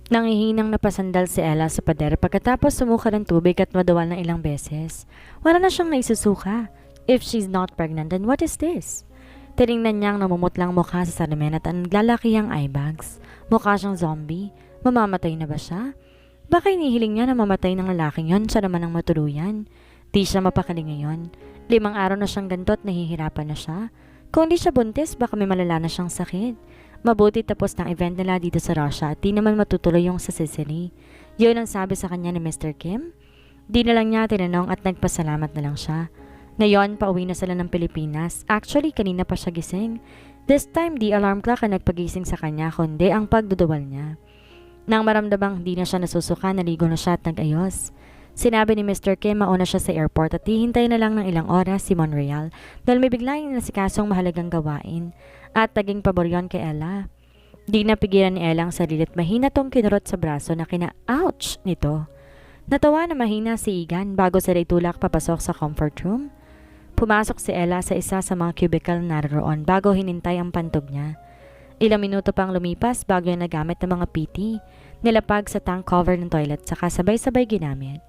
Nangihinang napasandal si Ella sa pader pagkatapos sumuka ng tubig at madawal ng ilang beses. Wala na siyang naisusuka. If she's not pregnant, then what is this? Tiningnan niyang namumutlang mukha sa salamin at ang naglalaki ang eye bags. Mukha siyang zombie. Mamamatay na ba siya? Baka inihiling niya na mamatay ng lalaking yon, siya naman ang matuluyan. Di siya mapakali ngayon. 5 araw na siyang ganito at nahihirapan na siya. Kung di siya buntis, baka may malala na siyang sakit. Mabuti tapos ng event nila dito sa Russia at di naman matutuloy yung sa Sicily. Yun ang sabi sa kanya ni Mr. Kim. Di na lang niya tinanong at nagpasalamat na lang siya. Ngayon, pauwi na sila ng Pilipinas. Actually, kanina pa siya gising. This time, di alarm clock ang nagpagising sa kanya kundi ang pagduduwal niya. Nang maramdamang di na siya nasusuka, naligo na siya at nag-ayos. Sinabi ni Mr. Kim mauna siya sa airport at hihintay na lang ng ilang oras si Monreal dahil may biglang nasikasong mahalagang gawain at naging pabor yon kay Ella. Di napigilan ni Ella ang sarili at mahina tong kinurot sa braso na kina-ouch nito. Natawa na mahina si Igan bago sila itulak papasok sa comfort room. Pumasok si Ella sa isa sa mga cubicle na naroon bago hinintay ang pantog niya. Ilang minuto pang lumipas bago niya nagamit ng mga PT, nilapag sa tank cover ng toilet saka sabay-sabay ginamit.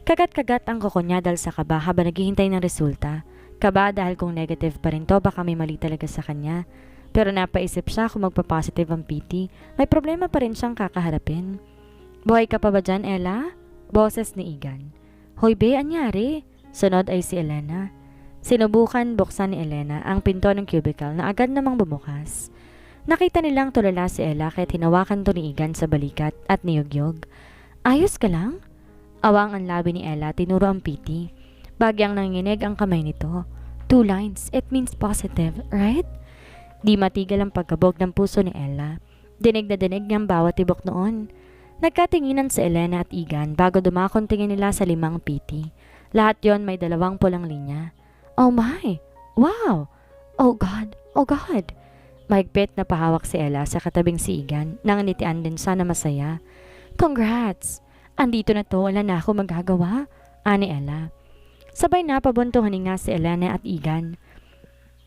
Kagat-kagat ang kuko niya dahil sa kaba habang naghihintay ng resulta. Kaba dahil kung negative pa rin to baka may mali talaga sa kanya. Pero napaisip siya kung magpa-positive ang PT, may problema pa rin siyang kakaharapin. Buhay ka pa ba dyan, Ella? Boses ni Igan. Hoy be, anyari? Sunod ay si Elena. Sinubukan buksan ni Elena ang pinto ng cubicle na agad namang bumukas. Nakita nilang tulala si Ella kaya hinawakan to ni Igan sa balikat at niyugyog. Ayos ka lang? Awang ang labi ni Ella, tinuro ang PT. Bagyang nanginig ang kamay nito. 2 lines, it means positive, right? Di matigil ang pagkabog ng puso ni Ella. Dinig na dinig niyang bawat tibok noon. Nagkatinginan si Elena at Igan bago dumakon tingin nila sa 5 PT. Lahat yon may 2 pulang linya. Oh my! Wow! Oh God! Oh God! Mahigpit na pahawak si Ella sa katabing si Igan nang nitian din siya na masaya. Congrats! Andito na to, wala na ako magagawa, ani Ella. Sabay na pabuntong hininga si Elena at Igan.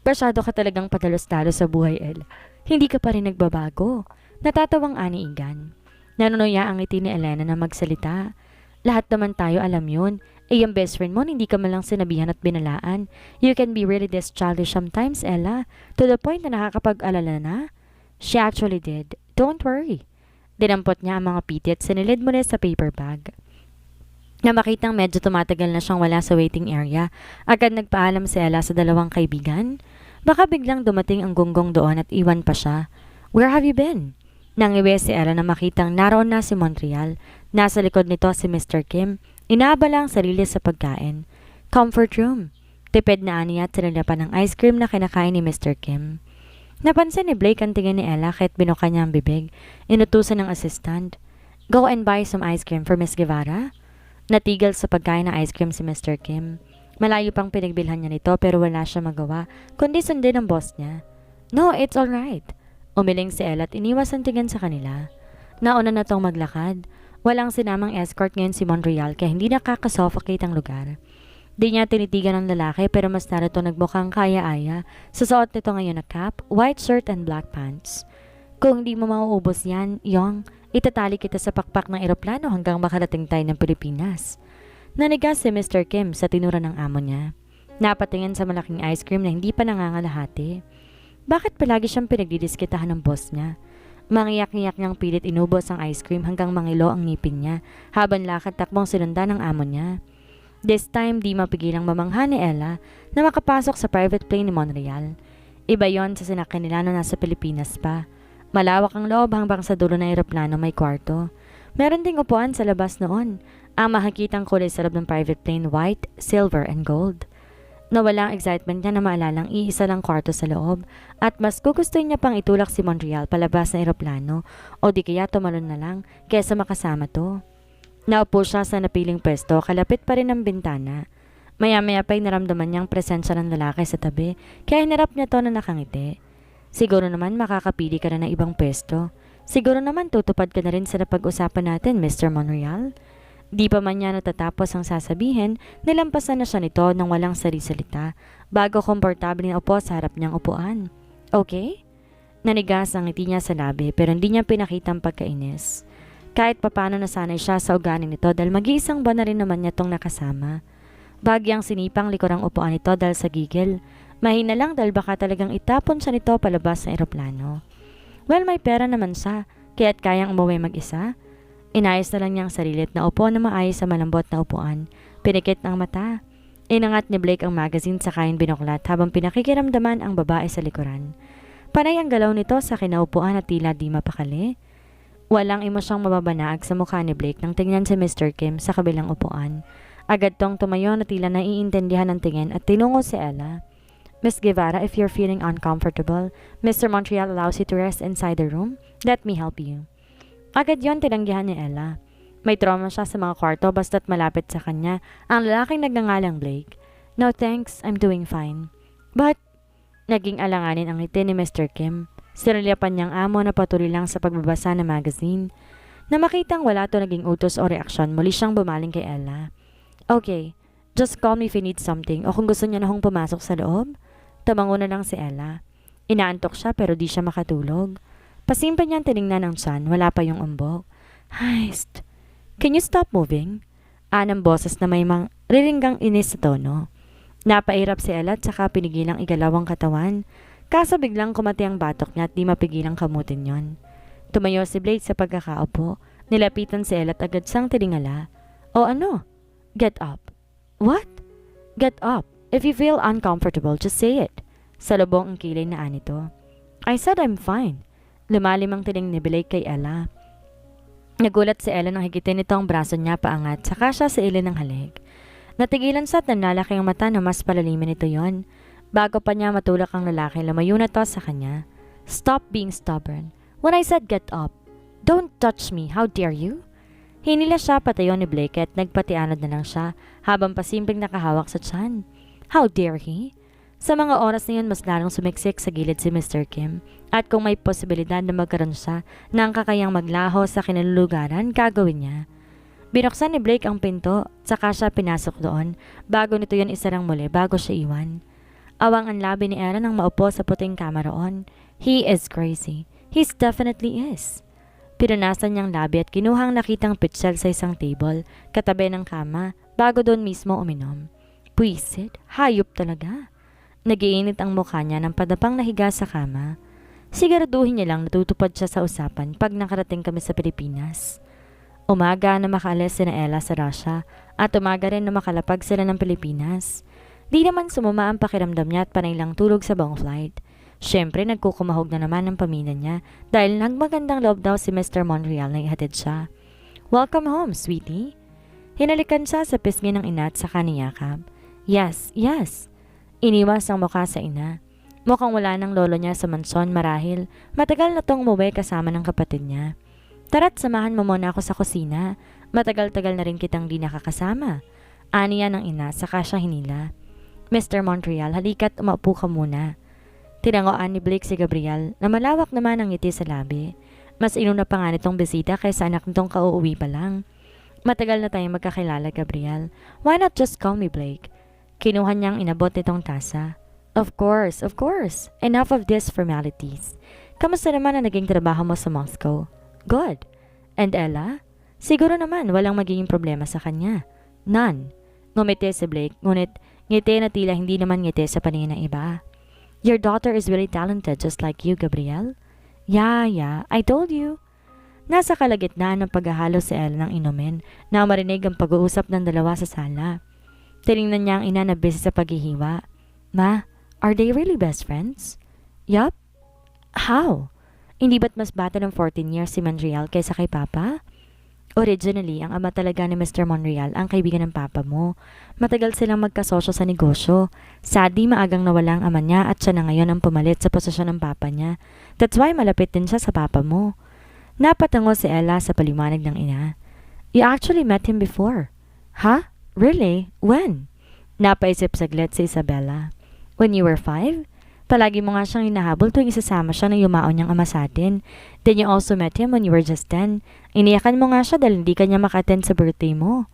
Pasyado ka talagang padalos-dalos sa buhay, Ella. Hindi ka pa rin nagbabago. Natatawang ani Igan. Nanunuya ang ngiti ni Elena na magsalita. Lahat naman tayo alam yun. Eh yung best friend mo, hindi ka man lang sinabihan at binalaan. You can be really this childish sometimes, Ella. To the point na nakakapag-alala na. She actually did. Don't worry. Dinampot niya ang mga PT at sinilid muna sa paper bag. Na makitang medyo tumatagal na siyang wala sa waiting area, agad nagpaalam si Ella sa 2 kaibigan. Baka biglang dumating ang gunggong doon at iwan pa siya. Where have you been? Nangiwi si Ella na makitang naroon na si Montreal. Nasa likod nito si Mr. Kim. Inaabala ang sarili sa pagkain. Comfort room. Tipid na aniya at sinalapan ng ice cream na kinakain ni Mr. Kim. Napansin ni Blake ang tingin ni Ella kahit binuka niya ang bibig. Inutusan ng assistant. Go and buy some ice cream for Miss Guevara. Natigil sa pagkain ng ice cream si Mr. Kim. Malayo pang pinagbilhan niya nito pero wala siya magawa kundi sundin ang boss niya. No, it's alright. Umiling si Ella at iniwas ang tingin sa kanila. Nauna na tong maglakad. Walang sinamang escort ngayon si Monreal kaya hindi nakakasuffocate ang lugar. Di niya tinitigan ang lalaki pero mas narito nagmukhang kaya-aya. Sa suot nito ngayon na cap, white shirt and black pants. Kung hindi mo mauubos yan, Yong, itatali kita sa pakpak ng eroplano hanggang makarating tayo ng Pilipinas. Nanigas si Mr. Kim sa tinura ng amo niya. Napatingin sa malaking ice cream na hindi pa nangangalahati. Bakit palagi siyang pinagdidiskitahan ng boss niya? Mangiyak-ngiyak niyang pilit inubos ang ice cream hanggang mangilo ang ngipin niya habang lakad takbong sinundan ng amo niya. This time, di mapigilang mamangha ni Ella na makapasok sa private plane ni Monreal. Iba yon sa sinakyan nila nung nasa Pilipinas pa. Malawak ang loob hanggang sa dulo ng eroplano may kwarto. Meron ding upuan sa labas noon. Ang makikitang kulay sa loob ng private plane, white, silver, and gold. Nawala ang excitement niya na maalalang iisa lang kwarto sa loob at mas gugustuhin niya pang itulak si Monreal palabas ng eroplano o di kaya tumalon na lang kesa makasama to. Naupo siya sa napiling pwesto kalapit pa rin ng bintana. Maya-maya pa'y naramdaman niyang presensya ng lalaki sa tabi kaya hinarap niya to na nakangiti. Siguro naman makakapili ka na ng ibang pwesto. Siguro naman tutupad ka na rin sa napag-usapan natin, Mr. Monreal. Di pa man niya natatapos ang sasabihin, nilampasan na siya nito nang walang salisalita bago komportable na upo sa harap niyang upuan. Okay? Nanigas ang ngiti niya sa labi pero hindi niya pinakitang pagkainis. Kahit papano nasanay siya sa ugali nito dahil mag-iisang buwan na rin naman niya tong nakasama. Bagyang sinipang likurang upuan nito dahil sa gigil. Mahina lang dahil baka talagang itapon siya nito palabas ng eroplano. Well, may pera naman siya, kaya't kayang umuwi mag-isa. Inayos na lang niyang sarili at naupo na maayos sa malambot na upuan. Pinikit ng mata. Inangat ni Blake ang magazine sa kain binuklat habang pinakikiramdaman ang babae sa likuran. Panay ang galaw nito sa kinaupuan at tila di mapakali. Walang emosyong mababanaag sa mukha ni Blake nang tingnan si Mr. Kim sa kabilang upuan. Agad tong tumayo na tila naiintindihan ng tingin at tinungo si Ella. Miss Guevara, if you're feeling uncomfortable, Mr. Montreal allows you to rest inside the room. Let me help you. Agad yon tinanggihan ni Ella. May trauma siya sa mga kwarto basta't malapit sa kanya ang lalaking nagngangalang Blake. No thanks, I'm doing fine. But, naging alanganin ang ngiti ni Mr. Kim. Sinilyapan niyang amo na patuloy lang sa pagbabasa ng magazine. Na makitang wala to naging utos o reaksyon, muli siyang bumaling kay Ella. Okay, just call me if you need something o kung gusto niya na hong pumasok sa loob. Tamango na lang si Ella. Inaantok siya pero di siya makatulog. Pasimple niyang tinignan ang tiyan, wala pa yung umbok. Heist, can you stop moving? Anang boses na may riringgang inis sa tono. Napairap si Ella at saka pinigilang igalaw ang katawan. Kaso biglang kumati ang batok niya at di mapigilang kamutin yon. Tumayo si Blake sa pagkakaupo. Nilapitan si Ella at agad siyang tiningala. O ano? Get up. What? Get up. If you feel uncomfortable, just say it. Salubong ang kilay na anito. I said I'm fine. Lumalim ang tiling ni Blake kay Ella. Nagulat si Ella nang higitin nito ang braso niya paangat, saka siya sa ilin ng halik. Natigilan siya at nanlalaki ang mata na mas palalimin nito yon. Bago pa niya matulak ang lalaki, lumayo na to sa kanya. Stop being stubborn. When I said get up, don't touch me, how dare you? Hinila siya patayo ni Blake at nagpatianod na lang siya habang pasimpleng nakahawak sa tiyan. How dare he? Sa mga oras na yun, mas lalong sumiksik sa gilid si Mr. Kim at kung may posibilidad na magkaroon siya ng kakayang maglaho sa kinalulugaran, gagawin niya. Binuksan ni Blake ang pinto, saka siya pinasok doon bago nito yun isarang muli bago siya iwan. Awang ang labi ni Ella nang maupo sa puting kama roon. He is crazy. He definitely is. Pinunasan niyang labi at kinuhang nakitang pitchel sa isang table, katabi ng kama, bago doon mismo uminom. Puisit, hayop talaga. Nagiinit ang mukha niya nang padapang nahiga sa kama. Siguraduhin niya lang natutupad siya sa usapan pag nakarating kami sa Pilipinas. Umaga na makaalis si Ella sa Russia at umaga rin na makalapag sila ng Pilipinas. Di naman sumama ang pakiramdam niya at panay lang tulog sa buong flight. Siyempre, nagkukumahog na naman ang pamilya niya dahil nagmagandang loob daw si Mr. Montreal na ihatid siya. Welcome home, sweetie. Hinalikan siya sa pisngi ng ina at saka niyakap. Yes, yes. Iniwas ang mukha sa ina. Mukhang wala ng lolo niya sa mansyon marahil matagal na tong umuwi kasama ng kapatid niya. Tara't samahan mo muna ako sa kusina. Matagal-tagal na rin kitang di nakakasama. Aniya ng ina, saka siya hinila. Mr. Montreal, halika't umaupo ka muna. Tinangoan ni Blake si Gabriel na malawak naman ang ngiti sa labi. Mas inuna pa nga nitong bisita kaysa anak nitong kauuwi pa lang. Matagal na tayong magkakilala, Gabriel. Why not just call me Blake? Kinuha niyang inabot nitong tasa. Of course, of course. Enough of these formalities. Kamusta naman ang naging trabaho mo sa Moscow? Good. And Ella? Siguro naman walang magiging problema sa kanya. None. Ngumiti si Blake, ngunit ngiti na tila hindi naman ngiti sa paningin ng iba. Your daughter is really talented just like you, Gabriel. Yeah, I told you. Nasa kalagitnaan ng paghahalo si Ella ng inumin na marinig ang pag-uusap ng dalawa sa sala. Tinignan niya ang ina na busy sa paghihiwa. Ma, are they really best friends? Yup. How? Hindi ba't mas bata ng 14 years si Montreal kaysa kay Papa? Originally, ang ama talaga ni Mr. Montreal ang kaibigan ng Papa mo. Matagal silang magkasosyo sa negosyo. Sadly, maagang nawala ang ama niya at siya na ngayon ang pumalit sa posisyon ng Papa niya. That's why malapit din siya sa Papa mo. Napatango si Ella sa paliwanag ng ina. You actually met him before. Huh? Really? When? Napaisip saglit si Isabella. When you were 5? Palagi mo nga siyang hinahabol tuwing isasama siya ng yumaon niyang ama sa atin. Then you also met him when you were just 10. Iniyakan mo nga siya dahil hindi ka niya maka-attend sa birthday mo.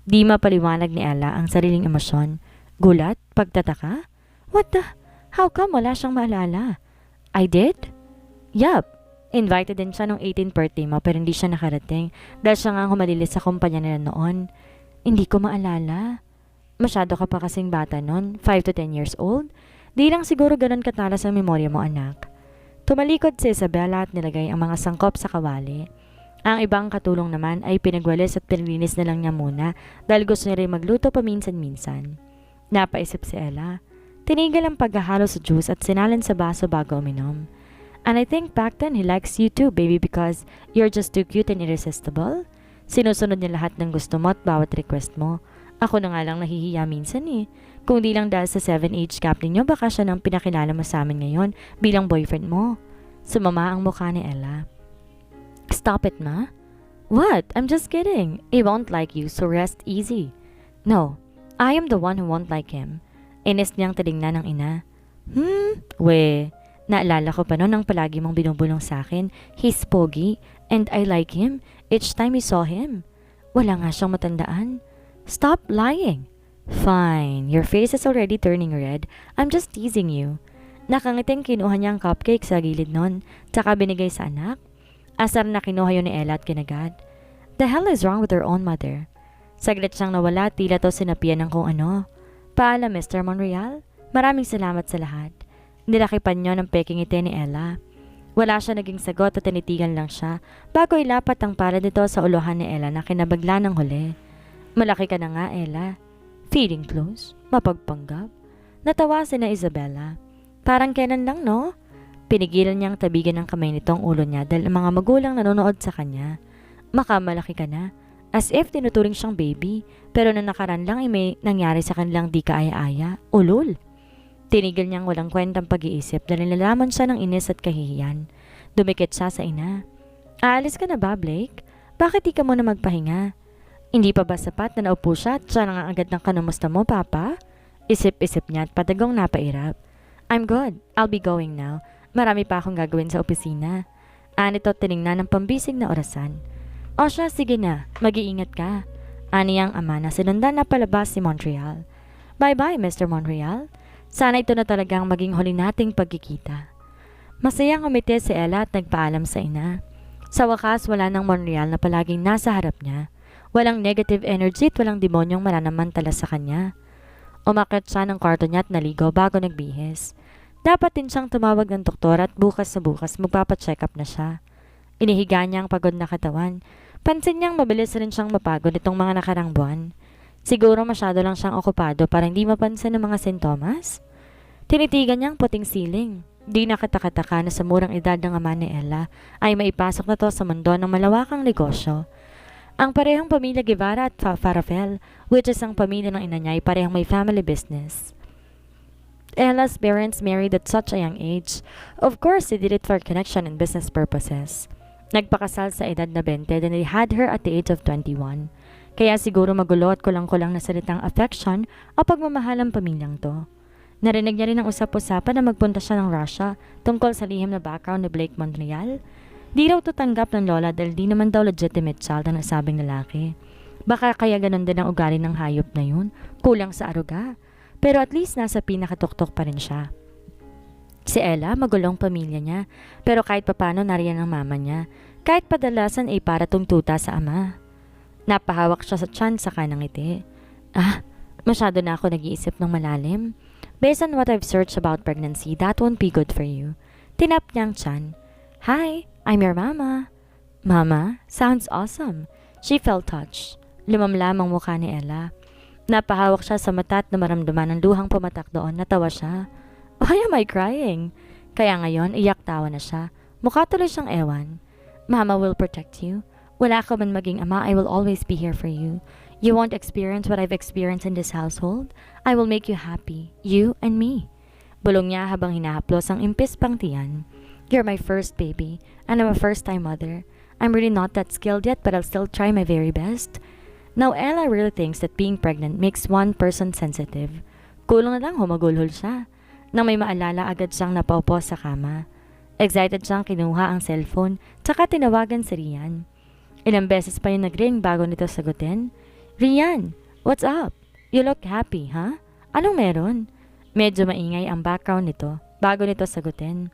Di mapaliwanag ni Ella ang sariling emosyon. Gulat? Pagtataka? What the? How come wala siyang maalala? I did? Yup. Invited din siya nung 18th birthday mo pero hindi siya nakarating dahil siya nga ang humalilis sa kumpanya nila noon. Hindi ko maalala. Masyado ka pa kasing bata noon, 5 to 10 years old. Di lang siguro ganun katalas ang memorya mo, anak. Tumalikod si Isabella at nilagay ang mga sangkop sa kawali. Ang ibang katulong naman ay pinagwalis at pinilinis na lang niya muna dahil gusto niya rin magluto paminsan-minsan. Napaisip si Ella. Tinigil ang paghahalo sa juice at sinalin sa baso bago uminom. And I think back then he likes you too, baby, because you're just too cute and irresistible. Sinusunod niya lahat ng gusto mo at bawat request mo. Ako na nga lang nahihiya minsan eh. Kung di lang dahil sa 7 age gap ninyo, baka siya nang pinakilala mo sa amin ngayon bilang boyfriend mo. Sumama ang mukha ni Ella. Stop it, ma. What? I'm just kidding. He won't like you, so rest easy. No, I am the one who won't like him. Inis niyang tinignan ng ina. Naalala ko pa noon ang palagi mong binubulong sa akin. He's pogi, and I like him each time we saw him. Wala nga siyang matandaan. Stop lying. Fine, your face is already turning red. I'm just teasing you. Nakangiting kinuha niya ang cupcake sa gilid nun, tsaka binigay sa anak. Asar na kinuha yun ni Ella at kinagad. The hell is wrong with her own mother? Saglit siyang nawala, tila to sinapian ng kung ano. Paalam, Mr. Monreal. Maraming salamat sa lahat. Nilakipan niyo ng peking ngiti ni Ella. Wala siya naging sagot at tinitigan lang siya bago ilapat ang palad nito sa uluhan ni Ella na kinabagla ng huli. Malaki ka na nga, Ella. Feeling close? Mapagpanggap? Natawa si na Isabella. Parang kailan lang, no? Pinigilan niyang tabigan ng kamay nito ang ulo niya dahil ang mga magulang nanonood sa kanya. Makamalaki ka na. As if tinuturing siyang baby, pero na nakaraan lang ay may nangyari sa kanilang di kaaya-aya. Ulul! Tinigil niyang walang kwentang pag-iisip dahil nalalaman siya ng inis at kahihiyan. Dumikit siya sa ina. Aalis ka na ba, Blake? Bakit di ka muna magpahinga? Hindi pa ba sapat na naupo siya at siya nang agad ng kanumusta mo, Papa? Isip-isip niya at padagong napairap. I'm good. I'll be going now. Marami pa akong gagawin sa opisina. Anito tinignan ng pambisig na orasan. O siya, sige na. Mag-iingat ka. Aniyang ama na sinundan na palabas si Montreal. Bye-bye, Mr. Montreal. Sana ito na talagang maging huli nating pagkikita. Masayang umiti si Ella at nagpaalam sa ina. Sa wakas, wala nang Monreal na palaging nasa harap niya. Walang negative energy at walang demonyong mananamantala sa kanya. Umakyat siya ng kwarto niya at naligo bago nagbihis. Dapat din siyang tumawag ng doktor at bukas sa bukas magpapacheck up na siya. Inihiga niya ang pagod na katawan. Pansin niyang mabilis rin siyang mapagod itong mga nakarang buwan. Siguro masyado lang siyang okupado para hindi mapansin ng mga sintomas. Tinitigan niyang puting siling. Di nakatakataka na sa murang edad ng ama ni Ella ay maipasok na to sa mundo ng malawakang negosyo. Ang parehong pamilya Guevara at Farafel, which is ang pamilya ng ina niya, ay parehong may family business. Ella's parents married at such a young age. Of course, they did it for connection and business purposes. Nagpakasal sa edad na 20 and they had her at the age of 21. Kaya siguro magulo at kulang-kulang na salitang affection o pagmamahal ang pamilyang to. Narinig niya rin ang usap-usapan na magpunta siya ng Russia tungkol sa lihim na background ni Blake Montreal. Di raw tutanggap ng lola dahil di naman daw legitimate child ang nasabing lalaki. Baka kaya ganun din ang ugali ng hayop na yun, kulang sa aruga. Pero at least nasa pinakatuktok pa rin siya. Si Ella, magulong pamilya niya, pero kahit papano nariyan ang mama niya, kahit padalasan ay para tungtuta sa ama. Napahawak siya sa tiyan sa kanang ngiti. Masyado na ako nag-iisip ng malalim. Based on what I've searched about pregnancy, that won't be good for you. Tinap niyang tiyan. Hi, I'm your mama. Mama? Sounds awesome. She felt touched. Lumamlam ang mukha ni Ella. Napahawak siya sa mata at namaramdaman ng luhang pumatak doon. Natawa siya. Why am I crying? Kaya ngayon, iyak-tawa na siya. Mukha tuloy siyang ewan. Mama will protect you. Wala ka man maging ama, I will always be here for you. You won't experience what I've experienced in this household. I will make you happy, you and me. Bulong niya habang hinahaplos ang impis pang tiyan. You're my first baby, and I'm a first-time mother. I'm really not that skilled yet, but I'll still try my very best. Now, Ella really thinks that being pregnant makes one person sensitive. Kulang na lang humagulhol siya. Nang may maalala agad siyang napaupo sa kama. Excited siyang kinuha ang cellphone, tsaka tinawagan si Rian. Ilang beses pa yung nag-ring bago nito sagutin. Rian, what's up? You look happy, huh? Anong meron? Medyo maingay ang background nito bago nito sagutin.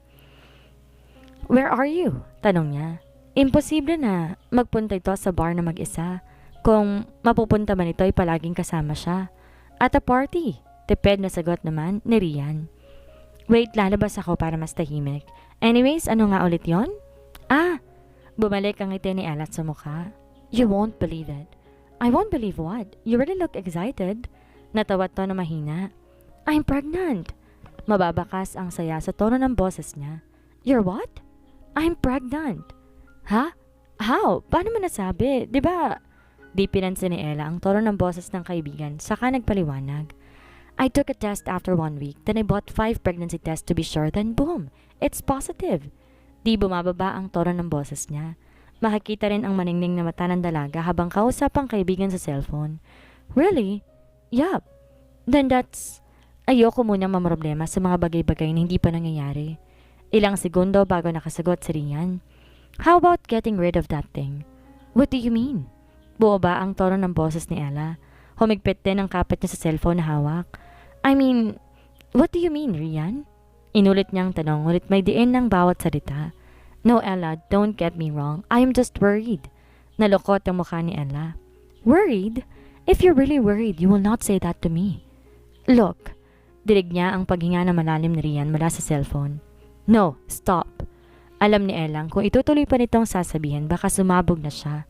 Where are you? Tanong niya. Imposible na magpunta ito sa bar na mag-isa. Kung mapupunta man ito ay palaging kasama siya. At a party. Tipid na sagot naman ni Rian. Wait, lalabas ako para mas tahimik. Anyways, ano nga ulit yon? Bumalik ang ngiti ni Ella sa mukha. You won't believe it. I won't believe what? You really look excited. Natawat to na mahina. I'm pregnant. Mababakas ang saya sa tono ng boses niya. You're what? I'm pregnant. Ha? How? Paano mo nasabi? Diba? Di pinansin ni Ella ang tono ng boses ng kaibigan, saka nagpaliwanag. I took a test after 1 week, then I bought 5 pregnancy tests to be sure, then boom, it's positive. Di bumababa ang tono ng boses niya. Makikita rin ang maningning na mata ng dalaga habang kausap ang kaibigan sa cellphone. Really? Yup. Then that's... Ayoko munang mamroblema sa mga bagay-bagay na hindi pa nangyayari. Ilang segundo bago nakasagot si Rian. How about getting rid of that thing? What do you mean? Buoba ang tono ng boses ni Ella. Humigpit din ang kapit niya sa cellphone na hawak. I mean, what do you mean, Rian? Inulit niyang tanong, ngunit may diin ng bawat salita. No, Ella, don't get me wrong. I am just worried. Nalukot ang mukha ni Ella. Worried? If you're really worried, you will not say that to me. Look. Dirig niya ang paghinga na malalim ni Rian mula sa cellphone. No, stop. Alam ni Ella kung itutuloy pa nitong sasabihin, baka sumabog na siya.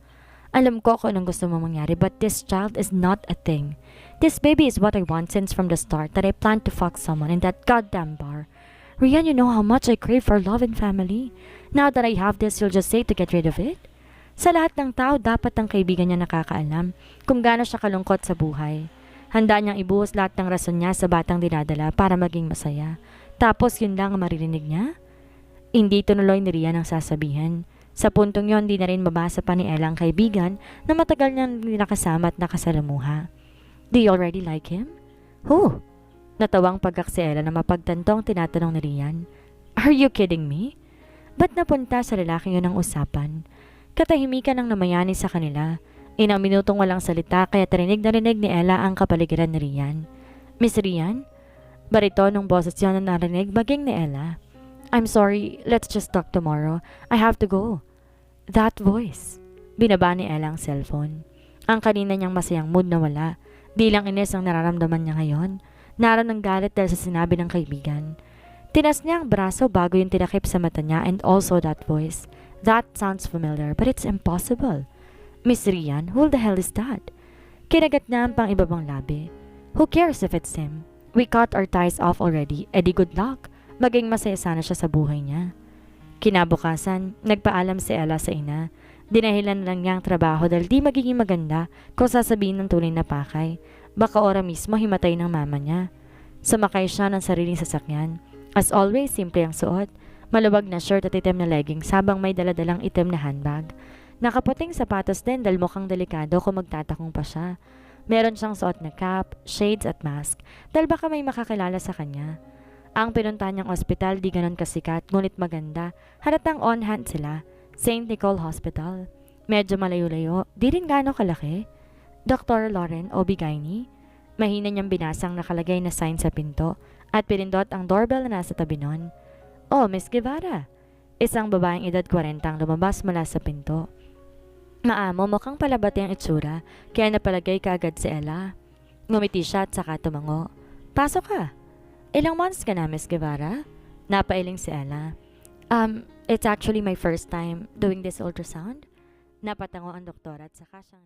Alam ko kung anong gusto mong mangyari, but this child is not a thing. This baby is what I want since from the start, that I plan to fuck someone in that goddamn bar. Rian, you know how much I crave for love and family. Now that I have this, you'll just say to get rid of it? Sa lahat ng tao, dapat ang kaibigan niya nakakaalam kung gaano siya kalungkot sa buhay. Handa niyang ibuhos lahat ng rason niya sa batang dinadala para maging masaya. Tapos yun lang ang maririnig niya? Hindi tunuloy ni Rian ang sasabihin. Sa puntong yon, di na rin mabasa pa ni Ella ang kaibigan na matagal niyang nakasama at nakasalamuha. Do you already like him? Who? Natawang pagkak si Ella na mapagtantong tinatanong ni Rian. Are you kidding me? Ba't napunta sa lalaking yun ang usapan? Katahimikan ang namayani sa kanila. Inang minutong walang salita kaya tarinig na rinig ni Ella ang kapaligiran ni Rian. Miss Rian? Barito nung boses yun na narinig maging ni Ella. I'm sorry, let's just talk tomorrow. I have to go. That voice. Binaba ni Ella ang cellphone. Ang kanina niyang masayang mood na wala. Di lang inis ang nararamdaman niya ngayon. Naroon ng galit dahil sa sinabi ng kaibigan. Tinas niya ang braso bago yung tinakip sa mata niya and also that voice. That sounds familiar but it's impossible. Miss Rian, who the hell is that? Kinagat niya ang pang-ibabang labi. Who cares if it's him? We cut our ties off already, edi good luck. Maging masaya sana siya sa buhay niya. Kinabukasan, nagpaalam si Ella sa ina. Dinahilan lang niya ang trabaho dahil di magiging maganda kung sasabihin ng tunay na pakay. Baka ora mismo himatay ng mama niya. Sumakay siya ng sariling sasakyan. As always, simple ang suot. Maluwag na shirt at itim na leggings habang may daladalang itim na handbag. Nakaputing sapatos din dahil mukhang delikado kung magtatakong pa siya. Meron siyang suot na cap, shades at mask dahil baka may makakilala sa kanya. Ang pinuntahan niyang ospital di ganon kasikat ngunit maganda. Halatang on hand sila. St. Nicole Hospital. Medyo malayo-layo, di rin gaano kalaki. Dr. Lauren Obigaini. Mahina niyang binasang nakalagay na sign sa pinto at pinindot ang doorbell na nasa tabi nun. Oh, Miss Guevara. Isang babaeng edad 40 ang lumabas mula sa pinto. Maamo, mukhang palabati ang itsura, kaya napalagay kaagad si Ella. Ngumiti siya at saka tumango. Pasok ka. Ilang months ka na, Miss Guevara? Napailing si Ella. It's actually my first time doing this ultrasound. Napatango ang doktor at saka siyang